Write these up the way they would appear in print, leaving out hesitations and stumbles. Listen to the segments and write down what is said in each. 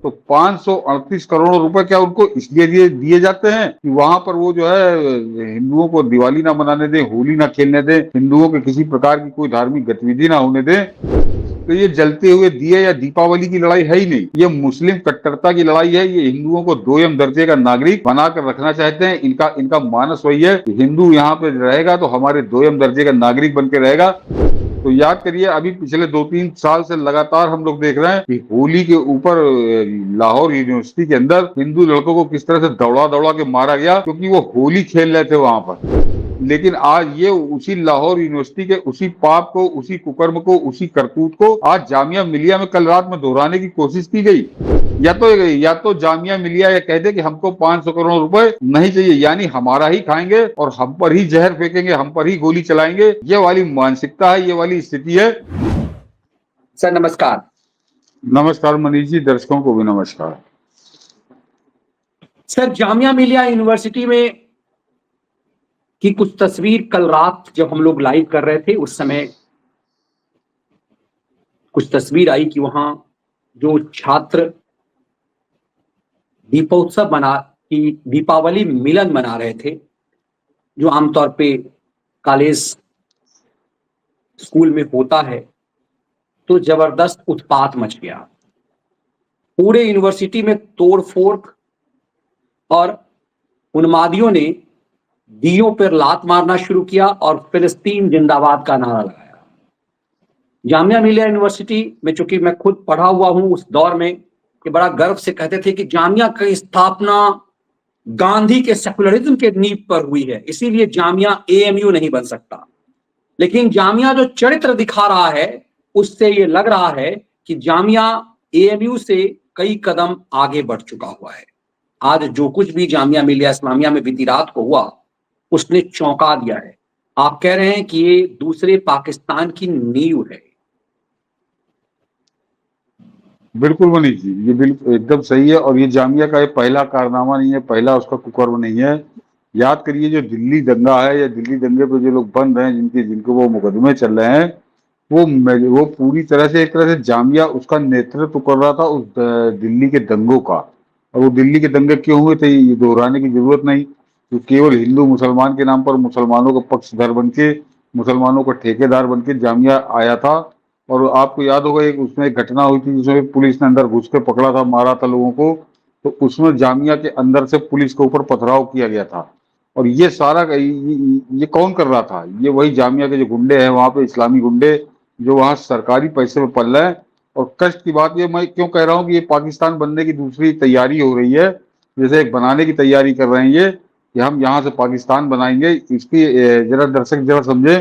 तो 538 करोड़ रुपए क्या उनको इसलिए दिए जाते हैं कि वहां पर वो जो है हिंदुओं को दिवाली ना मनाने दें, होली ना खेलने दें, हिंदुओं के किसी प्रकार की कोई धार्मिक गतिविधि ना होने दें। तो ये जलते हुए दिए या दीपावली की लड़ाई है ही नहीं, ये मुस्लिम कट्टरता की लड़ाई है। ये हिंदुओं को दोयम दर्जे का नागरिक बनाकर रखना चाहते हैं। इनका इनका मानस वही है कि हिंदू यहाँ पे रहेगा तो हमारे दोयम दर्जे का नागरिक बन के रहेगा। तो याद करिए, अभी पिछले 2-3 साल से लगातार हम लोग देख रहे हैं कि होली के ऊपर लाहौर यूनिवर्सिटी के अंदर हिंदू लड़कों को किस तरह से दौड़ा दौड़ा के मारा गया, क्योंकि वो होली खेल रहे थे वहां पर। लेकिन आज ये उसी लाहौर यूनिवर्सिटी के उसी पाप को, उसी कुकर्म को, उसी करतूत को आज जामिया मिलिया में कल रात में दोहराने की कोशिश की गई। या तो जामिया मिलिया ये कह दे कि हमको 500 करोड़ रुपए नहीं चाहिए, यानी हमारा ही खाएंगे और हम पर ही जहर फेंकेंगे, हम पर ही गोली चलाएंगे। ये वाली मानसिकता है, ये वाली स्थिति है। सर नमस्कार। नमस्कार मनीष जी, दर्शकों को भी नमस्कार। सर, जामिया मिलिया यूनिवर्सिटी में की कुछ तस्वीर कल रात जब हम लोग लाइव कर रहे थे उस समय कुछ तस्वीर आई कि वहां जो छात्र दीपोत्सव की दीपावली मिलन मना रहे थे, जो आमतौर पे कॉलेज स्कूल में होता है, तो जबरदस्त उत्पात मच गया। पूरे यूनिवर्सिटी में तोड़फोड़ और उन्मादियों ने दियों पर लात मारना शुरू किया और फिलिस्तीन जिंदाबाद का नारा लगाया। जामिया मिलिया यूनिवर्सिटी में, चूंकि मैं खुद पढ़ा हुआ हूं उस दौर में, कि बड़ा गर्व से कहते थे कि जामिया की स्थापना गांधी के सेकुलरिज्म के नींव पर हुई है, इसीलिए जामिया एएमयू नहीं बन सकता। लेकिन जामिया जो चरित्र दिखा रहा है उससे ये लग रहा है कि जामिया एएमयू से कई कदम आगे बढ़ चुका हुआ है। आज जो कुछ भी जामिया मिलिया इस्लामिया में बीती रात को हुआ उसने चौंका दिया है। आप कह रहे हैं कि ये दूसरे पाकिस्तान की नींव है। बिल्कुल मनीष जी, ये बिल्कुल एकदम सही है। और ये जामिया का ये पहला कारनामा नहीं है, पहला उसका कुकर्म नहीं है। याद करिए, जो दिल्ली दंगा है या दिल्ली दंगे पे जो लोग बंद हैं, जिनको वो मुकदमे चल रहे हैं, वो पूरी तरह से, एक तरह से जामिया उसका नेतृत्व कर रहा था उस दिल्ली के दंगों का। और वो दिल्ली के दंगे क्यों हुए थे ये दोहराने की जरूरत नहीं। तो केवल हिंदू मुसलमान के नाम पर मुसलमानों का पक्षधर बन के, मुसलमानों का ठेकेदार बन के जामिया आया था। और आपको याद होगा उसमें एक घटना हुई थी जिसमें पुलिस ने अंदर घुस के पकड़ा था, मारा था लोगों को। तो उसमें जामिया के अंदर से पुलिस के ऊपर पथराव किया गया था। और ये सारा ये कौन कर रहा था? ये वही जामिया के जो गुंडे हैं वहां पे, इस्लामी गुंडे, जो वहां सरकारी पैसे में पल रहे हैं। और कष्ट की बात ये, मैं क्यों कह रहा हूँ कि ये पाकिस्तान बनने की दूसरी तैयारी हो रही है, जैसे एक बनाने की तैयारी कर रहे हैं ये, कि हम यहाँ से पाकिस्तान बनाएंगे। इसकी जरा दर्शक जरा समझे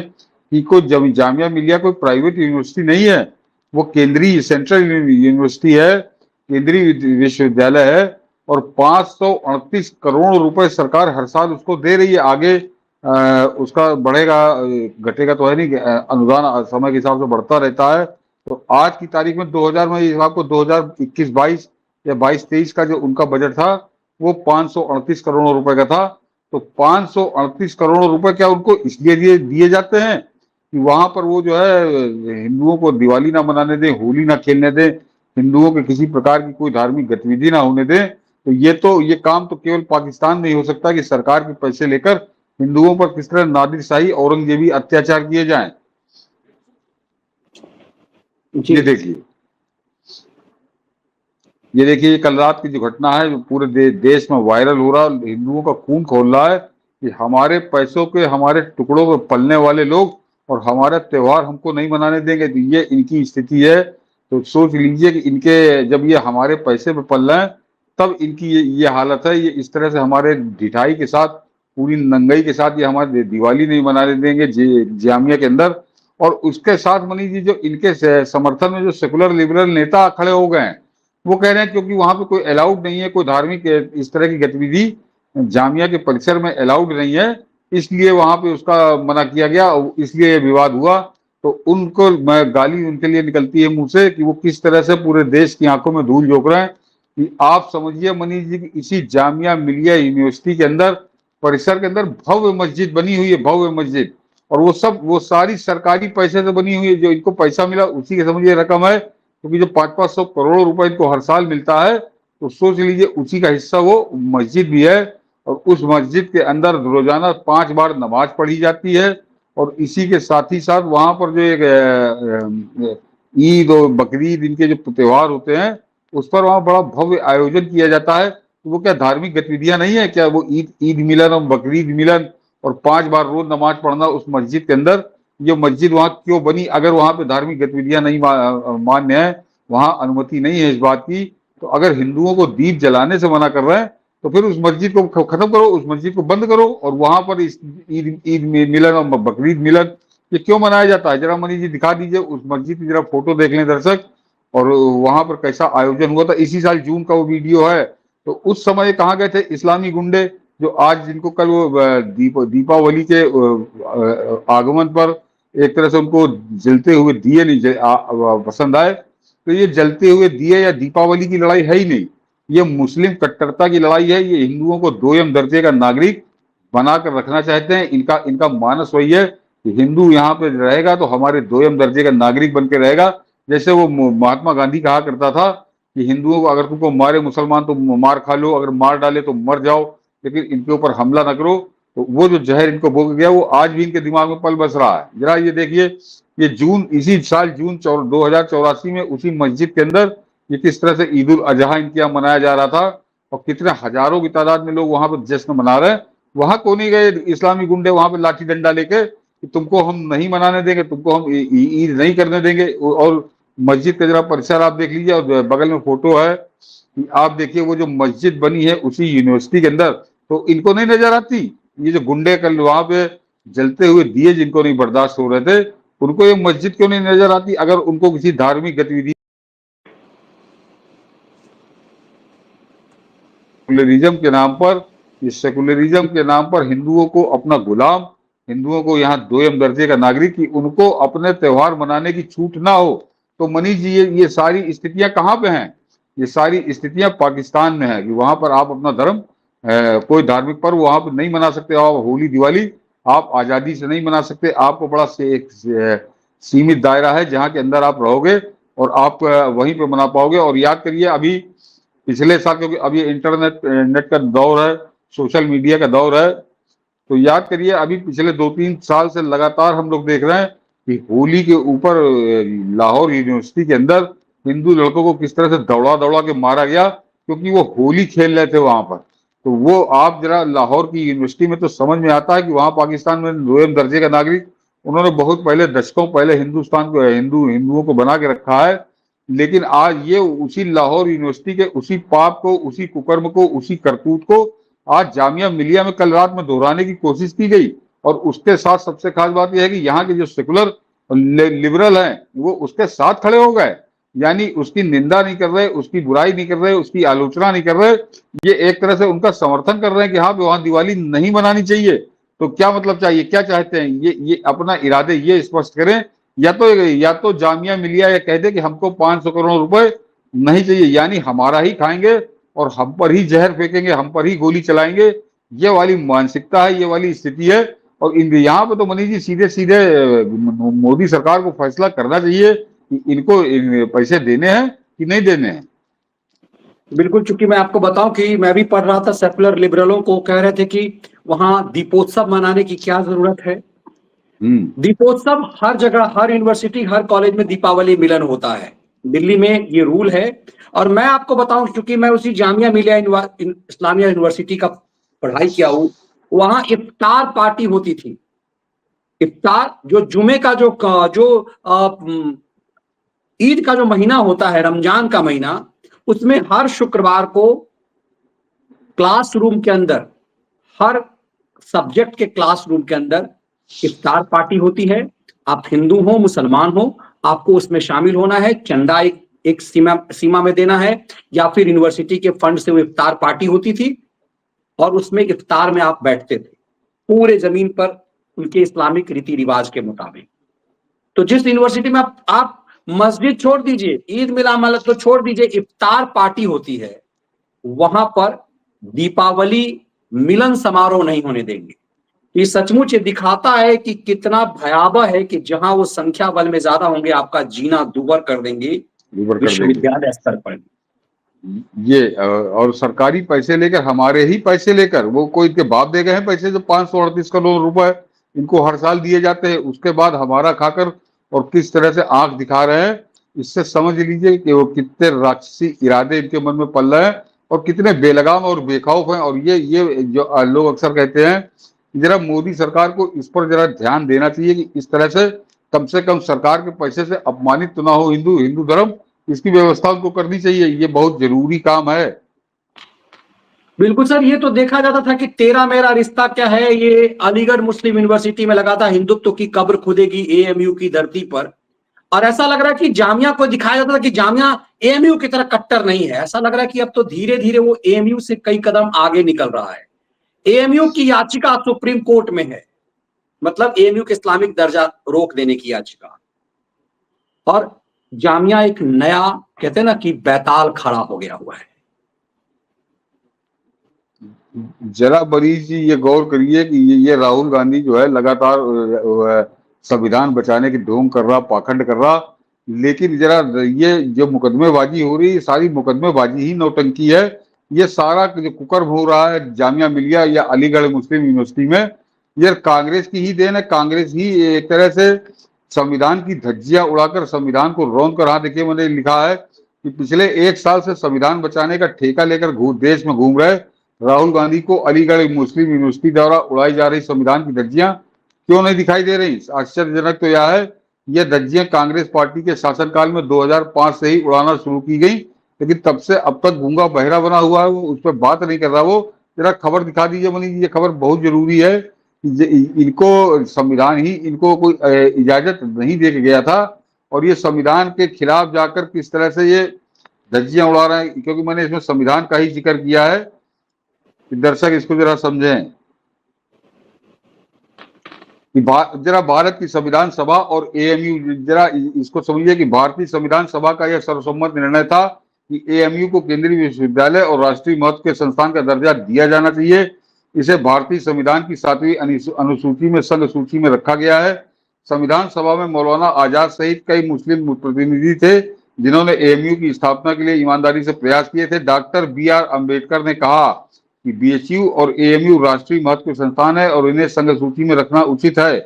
कि कोई जामिया मिलिया कोई प्राइवेट यूनिवर्सिटी नहीं है, वो केंद्रीय सेंट्रल यूनिवर्सिटी है, केंद्रीय विश्वविद्यालय है। और 538 करोड़ रुपए सरकार हर साल उसको दे रही है। आगे उसका बढ़ेगा घटेगा तो है नहीं, अनुदान समय के हिसाब से बढ़ता रहता है। तो आज की तारीख में 2000 में आपको 2021-22 या 22-23 का जो उनका बजट था वो 538 करोड़ रुपए का था। तो 538 करोड़ रुपए क्या उनको इसलिए दिए जाते हैं कि वहां पर वो जो है हिंदुओं को दिवाली ना मनाने दें, होली ना खेलने दें, हिंदुओं के किसी प्रकार की कोई धार्मिक गतिविधि ना होने दें। तो ये काम तो केवल पाकिस्तान में ही हो सकता है कि सरकार के पैसे लेकर हिंदुओं पर किस तरह नादिरशाही औरंगजेबी अत्याचार किए जाएं। ये देखिए कल रात की जो घटना है, जो पूरे देश में वायरल हो रहा है, हिंदुओं का खून खोल रहा है कि हमारे पैसों के, हमारे टुकड़ों पे पलने वाले लोग और हमारा त्योहार हमको नहीं मनाने देंगे। तो ये इनकी स्थिति है। तो सोच लीजिए कि इनके, जब ये हमारे पैसे पे पल रहे हैं, तब इनकी ये हालत है। ये इस तरह से हमारे ढिठाई के साथ, पूरी नंगाई के साथ ये हमारी दिवाली नहीं मनाने देंगे जामिया के अंदर। और उसके साथ मनीष जी, जो इनके समर्थन में जो सेकुलर लिबरल नेता खड़े हो गए हैं, वो कह रहे हैं क्योंकि वहां पे कोई अलाउड नहीं है, कोई धार्मिक इस तरह की गतिविधि जामिया के परिसर में अलाउड नहीं है, इसलिए वहां पे उसका मना किया गया, इसलिए ये विवाद हुआ। तो उनको गाली उनके लिए निकलती है मुंह से कि वो किस तरह से पूरे देश की आंखों में धूल झोंक रहे हैं। कि आप समझिए मनीष जी कि इसी जामिया मिलिया यूनिवर्सिटी के अंदर, परिसर के अंदर भव्य मस्जिद बनी हुई है, भव्य मस्जिद। और वो सारी सरकारी पैसे से बनी हुई है। जो इनको पैसा मिला उसी के समझिए रकम है, क्योंकि जो 500-500 करोड़ रुपए इनको हर साल मिलता है, तो सोच लीजिए उसी का हिस्सा वो मस्जिद भी है, और उस मस्जिद के अंदर रोजाना 5 बार नमाज पढ़ी जाती है। और इसी के साथ ही साथ वहां पर जो एक ईद और बकरीद इनके जो त्योहार होते हैं, उस पर वहां बड़ा भव्य आयोजन किया जाता है। तो वो क्या धार्मिक गतिविधियां नहीं है क्या? वो ईद ईद मिलन और बकरीद मिलन और 5 बार रोज नमाज पढ़ना उस मस्जिद के अंदर, ये मस्जिद वहां क्यों बनी? अगर वहां पे धार्मिक गतिविधियां नहीं मान्य है, वहां अनुमति नहीं है इस बात की, तो अगर हिंदुओं को दीप जलाने से मना कर रहे हैं तो फिर उस मस्जिद को खत्म करो, उस मस्जिद को बंद करो, और वहां पर इस ईद ईद मिलन और बकरीद मिलन ये क्यों मनाया जाता है? जरा मनीष जी दिखा दीजिए उस मस्जिद की, जरा फोटो देख लें दर्शक, और वहां पर कैसा आयोजन हुआ था। इसी साल जून का वो वीडियो है। तो उस समय कहाँ गए थे इस्लामी गुंडे, जो आज जिनको कल वो दीपावली के आगमन पर एक तरह से उनको जलते हुए दिए नहीं पसंद आए। तो ये जलते हुए दिए या दीपावली की लड़ाई है ही नहीं, ये मुस्लिम कट्टरता की लड़ाई है। ये हिंदुओं को दोयम दर्जे का नागरिक बनाकर रखना चाहते हैं। इनका इनका मानस वही है कि हिंदू यहाँ पे रहेगा तो हमारे दोयम दर्जे का नागरिक बन के रहेगा। जैसे वो महात्मा गांधी कहा करता था कि हिंदुओं को अगर तुमको मारे मुसलमान तो मार खा लो, अगर मार डाले तो मर जाओ, लेकिन इनके ऊपर हमला न करो। तो वो जो जहर इनको भोग गया वो आज भी इनके दिमाग में पल बस रहा है। जरा ये देखिए, ये जून, इसी साल जून 2084 में उसी मस्जिद के अंदर ये किस तरह से ईद उल अजहा इनके यहाँ मनाया जा रहा था, और कितने हजारों की तादाद में लोग वहां पर जश्न मना रहे हैं। वहां को नहीं गए इस्लामी गुंडे वहां पर लाठी डंडा लेके कि तुमको हम नहीं मनाने देंगे, तुमको हम ईद नहीं करने देंगे। और मस्जिद का जरा परिसर आप देख लीजिए, और बगल में फोटो है, आप देखिए वो जो मस्जिद बनी है उसी यूनिवर्सिटी के अंदर, तो इनको नहीं नजर आती ये जो गुंडे कल वहां पे जलते हुए दिए जिनको नहीं बर्दाश्त हो रहे थे, उनको ये मस्जिद क्यों नहीं नजर आती? अगर उनको किसी धार्मिक गतिविधि सेकुलरिज्म के नाम पर, इस सेकुलरिज्म के नाम पर हिंदुओं को अपना गुलाम, हिंदुओं को यहाँ दोयम दर्जे का नागरिक, कि उनको अपने त्योहार मनाने की छूट ना हो। तो मनीष जी ये सारी स्थितियां कहाँ पे हैं? ये सारी स्थितियां पाकिस्तान में है कि वहां पर आप अपना धर्म कोई धार्मिक पर्व वहां पर नहीं मना सकते। आप होली दिवाली आप आजादी से नहीं मना सकते। आपको बड़ा एक सीमित दायरा है जहाँ के अंदर आप रहोगे और आप वहीं पे मना पाओगे। और याद करिए अभी पिछले साल, क्योंकि अभी इंटरनेट नेट का दौर है, सोशल मीडिया का दौर है, तो याद करिए अभी पिछले 2-3 साल से लगातार हम लोग देख रहे हैं कि होली के ऊपर लाहौर यूनिवर्सिटी के अंदर हिंदू लड़कों को किस तरह से दौड़ा दौड़ा के मारा गया, क्योंकि वो होली खेल रहे थे वहां पर। तो वो आप जरा लाहौर की यूनिवर्सिटी में तो समझ में आता है कि वहां पाकिस्तान में दोयम दर्जे का नागरिक उन्होंने बहुत पहले, दशकों पहले हिंदुस्तान को, हिंदुओं को बना के रखा है। लेकिन आज ये उसी लाहौर यूनिवर्सिटी के उसी पाप को, उसी कुकर्म को, उसी करतूत को आज जामिया मिलिया में कल रात में दोहराने की कोशिश की गई। और उसके साथ सबसे खास बात यह है कि यहाँ के जो सेकुलर लिबरल हैं वो उसके साथ खड़े हो गए, यानी उसकी निंदा नहीं कर रहे, उसकी बुराई नहीं कर रहे, उसकी आलोचना नहीं कर रहे। ये एक तरह से उनका समर्थन कर रहे हैं कि हाँ वहां दिवाली नहीं मनानी चाहिए। तो क्या मतलब चाहिए, क्या चाहते हैं? ये अपना इरादे ये स्पष्ट करें, या तो जामिया मिलिया ये कह दे कि हमको 500 करोड़ रुपए नहीं चाहिए, यानी हमारा ही खाएंगे और हम पर ही जहर फेंकेंगे, हम पर ही गोली चलाएंगे। ये वाली मानसिकता है, ये वाली स्थिति है। और यहाँ पे तो मनीष जी सीधे सीधे मोदी सरकार को फैसला करना चाहिए कि इनको पैसे देने हैं कि नहीं देने हैं। बिल्कुल, चूंकि मैं आपको बताऊं कि मैं भी पढ़ रहा था, सेकुलर लिबरलों को कह रहे थे कि वहां दीपोत्सव मनाने की क्या जरूरत है। दीपोत्सव हर जगह, हर यूनिवर्सिटी, हर कॉलेज में दीपावली मिलन होता है। दिल्ली में ये रूल है। और मैं आपको बताऊं, क्योंकि मैं उसी जामिया मिलिया इस्लामिया यूनिवर्सिटी का पढ़ाई किया हूं, वहां इफ्तार पार्टी होती थी। इफ्तार जो जुमे का जो ईद का जो महीना होता है, रमजान का महीना, उसमें हर शुक्रवार को क्लासरूम के अंदर, हर सब्जेक्ट के क्लासरूम के अंदर इफ्तार पार्टी होती है। आप हिंदू हो, मुसलमान हो, आपको उसमें शामिल होना है। चंदा एक सीमा में देना है, या फिर यूनिवर्सिटी के फंड से वो इफ्तार पार्टी होती थी। और उसमें इफ्तार में आप बैठते थे पूरे जमीन पर उनके इस्लामिक रीति रिवाज के मुताबिक। तो जिस यूनिवर्सिटी में आप मस्जिद छोड़ दीजिए, ईद मिलाद तो छोड़ दीजिए, इफ्तार पार्टी होती है, वहां पर दीपावली मिलन समारोह नहीं होने देंगे। ये सचमुच ये दिखाता है कि कितना भयावह है कि जहां वो संख्या बल में ज्यादा होंगे, आपका जीना दूभर कर देंगे विश्वविद्यालय स्तर पर। ये और सरकारी पैसे लेकर, हमारे ही पैसे लेकर, वो कोई इनके बाप दे गए हैं पैसे जो 538 करोड़ रुपए इनको हर साल दिए जाते हैं, उसके बाद हमारा खाकर और किस तरह से आंख दिखा रहे हैं। इससे समझ लीजिए कि वो कितने राक्षसी इरादे इनके मन में पल रहे हैं और कितने बेलगाम और बेखौफ हैं। और ये जो लोग अक्सर कहते हैं, जरा मोदी सरकार को इस पर जरा ध्यान देना चाहिए कि इस तरह से कम सरकार के पैसे से अपमानित तो ना हो हिंदू धर्म, इसकी व्यवस्था उनको करनी चाहिए। ये बहुत जरूरी काम है। बिल्कुल सर, ये तो देखा जाता था कि तेरा मेरा रिश्ता क्या है, ये अलीगढ़ मुस्लिम यूनिवर्सिटी में लगा था, हिंदुत्व की कब्र खुदेगी एएमयू की धरती पर। और ऐसा लग रहा है कि जामिया को दिखाया जाता था कि जामिया एएमयू की तरह कट्टर नहीं है। ऐसा लग रहा है कि अब तो धीरे धीरे वो एएमयू से कई कदम आगे निकल रहा है। एएमयू की याचिका सुप्रीम कोर्ट में है, मतलब एएमयू के इस्लामिक दर्जा रोक देने की याचिका। और जामिया एक नया, कहते हैं ना कि बैताल खड़ा हो गया हुआ है। जरा बरीश जी ये गौर करिए कि ये राहुल गांधी जो है लगातार संविधान बचाने की ढोंग कर रहा, पाखंड कर रहा, लेकिन जरा ये जो मुकदमेबाजी हो रही है, सारी मुकदमेबाजी ही नौटंकी है। ये सारा जो कुकर्म हो रहा है जामिया मिलिया या अलीगढ़ मुस्लिम यूनिवर्सिटी में, ये कांग्रेस की ही देन है। कांग्रेस ही एक तरह से संविधान की धज्जियां उड़ाकर संविधान को रौंद कर, हाँ देखिए मैंने लिखा है कि पिछले 1 साल से संविधान बचाने का ठेका लेकर देश में घूम रहे राहुल गांधी को अलीगढ़ मुस्लिम यूनिवर्सिटी द्वारा उड़ाई जा रही संविधान की धज्जियां क्यों नहीं दिखाई दे रही। आश्चर्यजनक तो यह है, यह धज्जियां कांग्रेस पार्टी के शासनकाल में 2005 से ही उड़ाना शुरू की गई, लेकिन तब से अब तक गूंगा बहरा बना हुआ है, वो उस पर बात नहीं कर रहा। वो जरा खबर दिखा दीजिए मनीष जी, ये खबर बहुत जरूरी है। इनको संविधान ही इनको कोई इजाजत नहीं दे के गया था, और ये संविधान के खिलाफ जाकर किस तरह से ये धज्जियां उड़ा रहे हैं, क्योंकि मैंने इसमें संविधान का ही जिक्र किया है। दर्शक इसको जरा समझें कि जरा भारत की संविधान सभा और एएमयू, जरा इसको समझिए कि भारतीय संविधान सभा का यह सर्वसम्मत निर्णय था कि एएमयू को केंद्रीय विश्वविद्यालय और राष्ट्रीय महत्व के संस्थान का दर्जा दिया जाना चाहिए। इसे भारतीय संविधान की 7वीं अनुसूची में संघ सूची में रखा गया है। संविधान सभा में मौलाना आजाद सहित कई मुस्लिम प्रतिनिधि थे जिन्होंने एएमयू की स्थापना के लिए ईमानदारी से प्रयास किए थे। डॉक्टर BR अम्बेडकर ने कहा कि बीएचयू और एएमयू राष्ट्रीय महत्व के संस्थान है और इन्हें संघ सूची में रखना उचित है।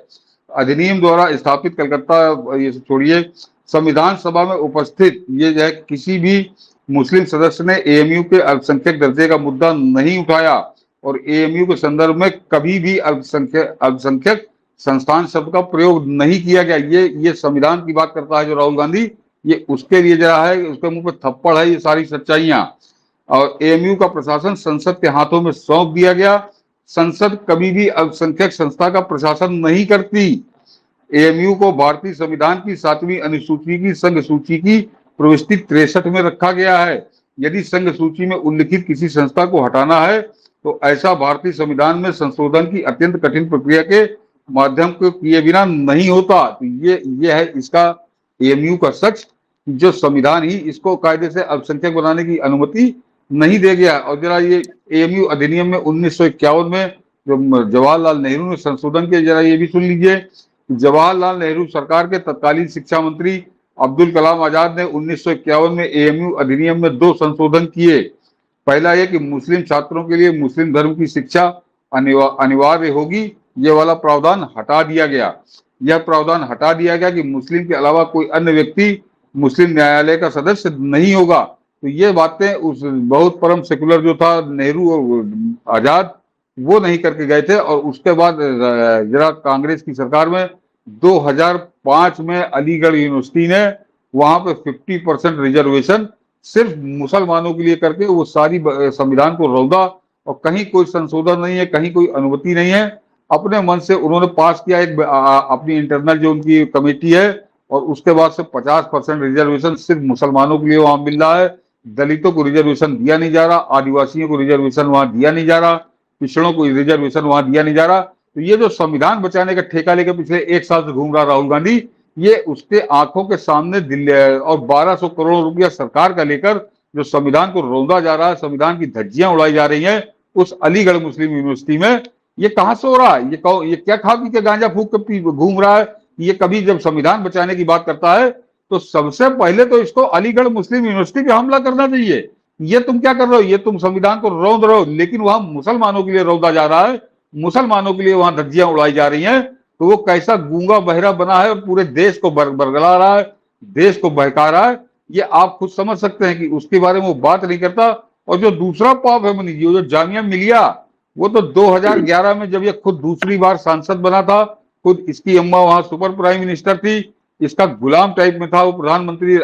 अधिनियम द्वारा स्थापित कलकत्ता, ये छोड़िए, संविधान सभा में उपस्थित ये जो है किसी भी मुस्लिम सदस्य ने एएमयू के अल्पसंख्यक दर्जे का मुद्दा नहीं उठाया और एएमयू के संदर्भ में कभी भी अल्पसंख्यक संस्थान शब्द का प्रयोग नहीं किया गया। ये संविधान की बात करता है जो राहुल गांधी, ये उसके लिए जरा है, उसके मुंह पे थप्पड़ है ये सारी सच्चाइयां। और एएमयू का प्रशासन संसद के हाथों में सौंप दिया गया। संसद कभी भी अल्पसंख्यक संस्था का प्रशासन नहीं करती। एएमयू को भारतीय संविधान की 7वीं अनुसूची की संघ सूची की प्रविष्टि 63 में रखा गया है। यदि संघ सूची में उल्लिखित किसी संस्था को हटाना है तो ऐसा भारतीय संविधान में संशोधन की अत्यंत कठिन प्रक्रिया के माध्यम को किए बिना नहीं होता। तो ये है इसका एएमयू का सच, जो संविधान ही इसको कायदे से अल्पसंख्यक बनाने की अनुमति नहीं दे गया। और जरा ये एएमयू अधिनियम में 1951 में जो जवाहरलाल नेहरू ने संशोधन किया, जरा ये भी सुन लीजिए। जवाहरलाल नेहरू सरकार के तत्कालीन शिक्षा मंत्री अब्दुल कलाम आजाद ने 1951 में एएमयू अधिनियम में 2 संशोधन किए। पहला यह कि मुस्लिम छात्रों के लिए मुस्लिम धर्म की शिक्षा अनिवार्य होगी, ये वाला प्रावधान हटा दिया गया। यह प्रावधान हटा दिया गया कि मुस्लिम के अलावा कोई अन्य व्यक्ति मुस्लिम न्यायालय का सदस्य नहीं होगा। तो ये बातें उस बहुत परम सेकुलर जो था नेहरू और आजाद, वो नहीं करके गए थे। और उसके बाद जरा कांग्रेस की सरकार में 2005 में अलीगढ़ यूनिवर्सिटी ने वहां पे 50% रिजर्वेशन सिर्फ मुसलमानों के लिए करके वो सारी संविधान को रौंदा, और कहीं कोई संशोधन नहीं है, कहीं कोई अनुमति नहीं है। अपने मन से उन्होंने पास किया एक अपनी इंटरनल जो उनकी कमेटी है, और उसके बाद से 50% रिजर्वेशन सिर्फ मुसलमानों के लिए वहां मिल रहा है। दलितों को रिजर्वेशन दिया नहीं जा रहा, आदिवासियों को रिजर्वेशन वहां दिया नहीं जा रहा, पिछड़ों को रिजर्वेशन वहां दिया नहीं जा रहा। तो ये जो संविधान बचाने का ठेका लेकर पिछले 1 साल से घूम रहा राहुल गांधी, ये उसके आंखों के सामने दिल्ली और 1200 करोड़ रुपया सरकार का लेकर जो संविधान को रौंदा जा रहा है, संविधान की धज्जियां उड़ाई जा रही हैं उस अलीगढ़ मुस्लिम यूनिवर्सिटी में, ये कहां से हो रहा है? ये क्या खा पी के गांजा फूक के घूम रहा है? ये कभी जब संविधान बचाने की बात करता है तो सबसे पहले तो इसको अलीगढ़ मुस्लिम यूनिवर्सिटी पे हमला करना चाहिए। ये तुम क्या कर रहे हो, ये तुम संविधान को रौंद रहे हो, लेकिन वहां मुसलमानों के लिए रौंदा जा रहा है, मुसलमानों के लिए वहां धज्जियां उड़ाई जा रही हैं। तो वो कैसा गूंगा बहरा बना है और पूरे देश को बरगला रहा है, देश को बहका रहा है। ये आप खुद समझ सकते हैं कि उसके बारे में वो बात नहीं करता। और जो दूसरा पाप है मनीष जी, जो जामिया मिलिया, वो तो 2011 में जब ये खुद दूसरी बार सांसद बना था, खुद इसकी अम्मा वहां सुपर प्राइम मिनिस्टर थी, इसका गुलाम टाइप में था वो प्रधानमंत्री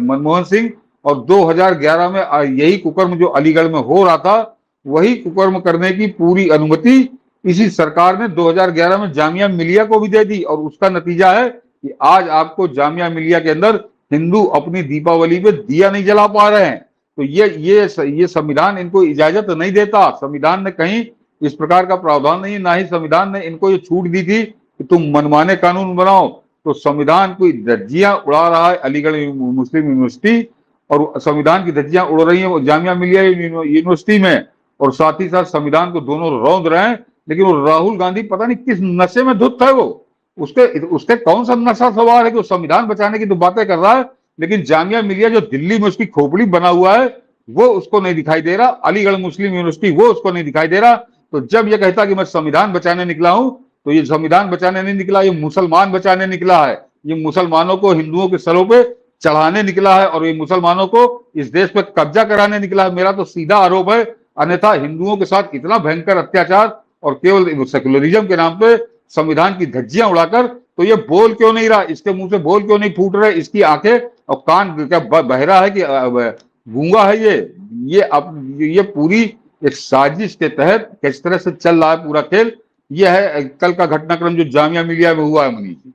मनमोहन सिंह। और 2011 में यही कुकर्म जो अलीगढ़ में हो रहा था, वही कुकर्म करने की पूरी अनुमति इसी सरकार ने 2011 में जामिया मिलिया को भी दे दी। और उसका नतीजा है कि आज आपको जामिया मिलिया के अंदर हिंदू अपनी दीपावली पे दिया नहीं जला पा रहे हैं। तो ये संविधान इनको इजाजत नहीं देता। संविधान ने कहीं इस प्रकार का प्रावधान नहीं, ना ही संविधान ने इनको ये छूट दी थी कि तुम मनमाने कानून बनाओ। तो संविधान की धज्जियां उड़ा रहा है अलीगढ़ मुस्लिम यूनिवर्सिटी, और संविधान की धज्जियां उड़ रही है जामिया मिलिया यूनिवर्सिटी में, और साथ ही साथ संविधान को दोनों रौंद रहे हैं। लेकिन वो राहुल गांधी पता नहीं किस नशे में धुत है, वो उसके कौन सा नशा सवार है कि वो संविधान बचाने की तो बातें कर रहा है, लेकिन जामिया मिलिया जो दिल्ली में उसकी खोपड़ी बना हुआ है वो उसको नहीं दिखाई दे रहा, अलीगढ़ मुस्लिम यूनिवर्सिटी वो उसको नहीं दिखाई दे रहा। तो जब ये कहता कि मैं संविधान बचाने निकला हूं, तो ये संविधान बचाने नहीं निकला, ये मुसलमान बचाने निकला है। ये मुसलमानों को हिंदुओं के सरों पे चढ़ाने निकला है, और ये मुसलमानों को इस देश पे कब्जा कराने निकला है। मेरा तो सीधा आरोप है, अन्यथा हिंदुओं के साथ इतना भयंकर अत्याचार और केवल सेकुलरिज्म के नाम पे संविधान की धज्जियां उड़ाकर, तो ये बोल क्यों नहीं रहा, इसके मुंह से बोल क्यों नहीं फूट रहे, इसकी आंखें और कान क्या बहरा है कि गूंगा है ये पूरी एक साजिश के तहत किस तरह से चल रहा है पूरा खेल। ये है कल का घटनाक्रम जो जामिया मिलिया में हुआ है मनीष जी।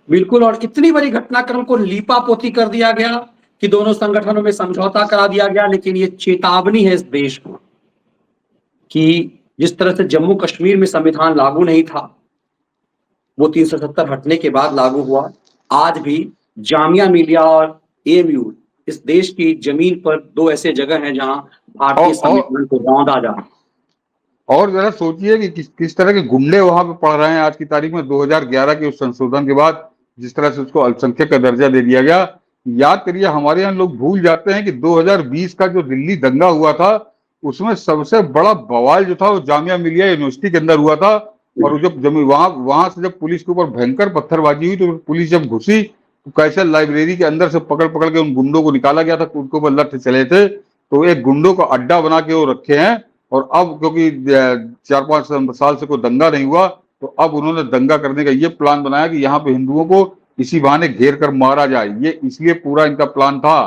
बिल्कुल, और इतनी बड़ी घटनाक्रम को लीपापोती कर दिया गया कि दोनों संगठनों में समझौता करा दिया गया। लेकिन ये चेतावनी है इस देश को कि जिस तरह से जम्मू कश्मीर में संविधान लागू नहीं था, वो 370 हटने के बाद लागू हुआ, आज भी जामिया मिलिया और एएमयू इस देश की जमीन पर दो ऐसे जगह हैं जहां भारतीय संविधान को रौंदा जा रहा है। और जरा सोचिए कि किस तरह के गुंडे वहां पे पड़ रहे हैं आज की तारीख में। 2011 के उस संशोधन के बाद जिस तरह से उसको अल्पसंख्यक का दर्जा दे दिया गया, याद करिए हमारे यहाँ लोग भूल जाते हैं कि 2020 का जो दिल्ली दंगा हुआ था, उसमें सबसे बड़ा बवाल जो था वो जामिया मिलिया यूनिवर्सिटी के अंदर हुआ था। और जब वहां से जब पुलिस के ऊपर भयंकर पत्थरबाजी हुई, तो पुलिस जब घुसी तो कैसे लाइब्रेरी के अंदर से पकड़ पकड़ के उन गुंडों को निकाला गया था, उनके ऊपर लठ चले थे। तो एक गुंडों का अड्डा बना के वो रखे हैं। और अब क्योंकि 4-5 साल से कोई दंगा नहीं हुआ, तो अब उन्होंने दंगा करने का ये प्लान बनाया कि यहाँ पे हिंदुओं को इसी बहाने घेर कर मारा जाए। ये इसलिए पूरा इनका प्लान था।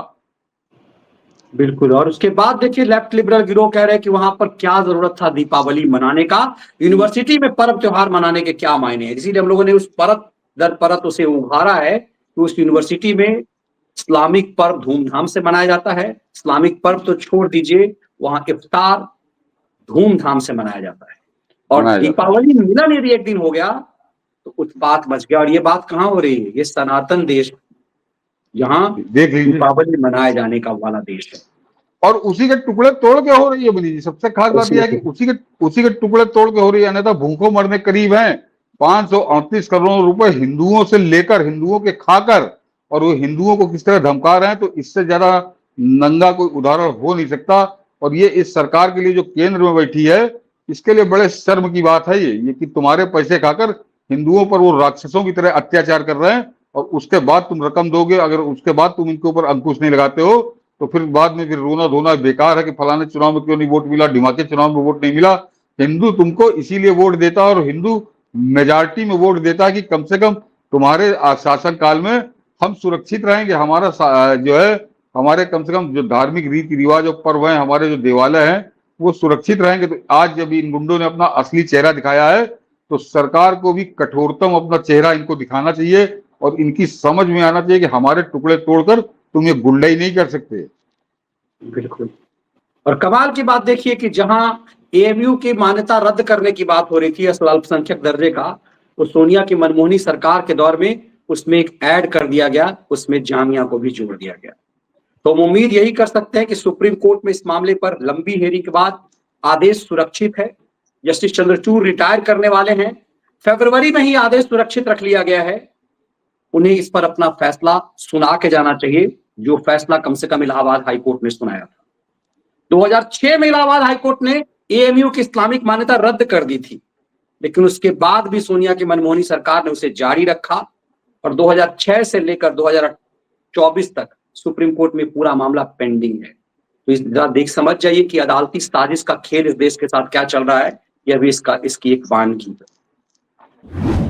बिल्कुल, और उसके बाद देखिए लेफ्ट लिबरल गिरोह कह रहे हैं कि वहां पर क्या जरूरत था दीपावली मनाने का, यूनिवर्सिटी में पर्व त्योहार मनाने के क्या मायने हैं। इसीलिए हम लोगों ने उस परत दर परत उसे उभारा है कि उस यूनिवर्सिटी में इस्लामिक पर्व धूमधाम से मनाया जाता है। इस्लामिक पर्व तो छोड़ दीजिए, वहां इफ्तार धूमधाम से मनाया जाता है। और दीपावली मिलन यदि एक दिन हो गया तो उत्पात मच गया। और ये बात कहाँ हो रही है, ये सनातन देश, यहाँ दीपावली मनाए जाने का वाला देश है। और उसी के टुकड़े तोड़ के हो रही है बनी जी। सबसे खास बात यह है कि उसी के टुकड़े तोड़ के हो रही है, अन्यथा भूखों मरने करीब हैं। 538 करोड़ रुपए हिंदुओं से लेकर, हिंदुओं के खाकर, और वो हिंदुओं को किस तरह धमका रहे हैं, तो इससे ज्यादा नंगा कोई उदाहरण हो नहीं सकता। और ये इस सरकार के लिए जो केंद्र में बैठी है, इसके लिए बड़े शर्म की बात है ये कि तुम्हारे पैसे खाकर हिंदुओं पर वो राक्षसों की तरह अत्याचार कर रहे हैं, और उसके बाद तुम रकम दोगे, अगर उसके बाद तुम इनके ऊपर अंकुश नहीं लगाते हो, तो फिर बाद में फिर रोना धोना बेकार है कि फलाने चुनाव में क्यों नहीं वोट मिला, ढिमाके चुनाव में वोट नहीं मिला। हिंदू तुमको इसीलिए वोट देता है, और हिंदू मेजॉरिटी में वोट देता है कि कम से कम तुम्हारे शासन काल में हम सुरक्षित रहेंगे। हमारा जो है, हमारे कम से कम जो धार्मिक रीति रिवाज और पर्व हैं, हमारे जो देवालय हैं, वो सुरक्षित रहेंगे। तो आज जब इन गुंडों ने अपना असली चेहरा दिखाया है, तो सरकार को भी कठोरतम अपना चेहरा इनको दिखाना चाहिए, और इनकी समझ में आना चाहिए कि हमारे टुकड़े तोड़कर तुम ये गुंडाई नहीं कर सकते। बिल्कुल, और कमाल की बात देखिए कि जहां एएमयू की मान्यता रद्द करने की बात हो रही थी अल्पसंख्यक दर्जे का, तो सोनिया की मनमोहनी सरकार के दौर में उसमें एक ऐड कर दिया गया, उसमें जामिया को भी जोड़ दिया गया। तो हम उम्मीद यही कर सकते हैं कि सुप्रीम कोर्ट में इस मामले पर लंबी हेयरिंग के बाद आदेश सुरक्षित है। जस्टिस चंद्रचूड़ रिटायर करने वाले हैं, फरवरी में ही आदेश सुरक्षित रख लिया गया है। उन्हें इस पर अपना फैसला सुना के जाना चाहिए, जो फैसला कम से कम इलाहाबाद हाईकोर्ट ने सुनाया था। 2006 में इलाहाबाद हाईकोर्ट ने एएमयू की इस्लामिक मान्यता रद्द कर दी थी, लेकिन उसके बाद भी सोनिया की मनमोहनी सरकार ने उसे जारी रखा और 2006 से लेकर 2024 तक सुप्रीम कोर्ट में पूरा मामला पेंडिंग है। तो इस देख समझ जाइए कि अदालती साजिश का खेल इस देश के साथ क्या चल रहा है। यह भी इसकी एक वानगी है।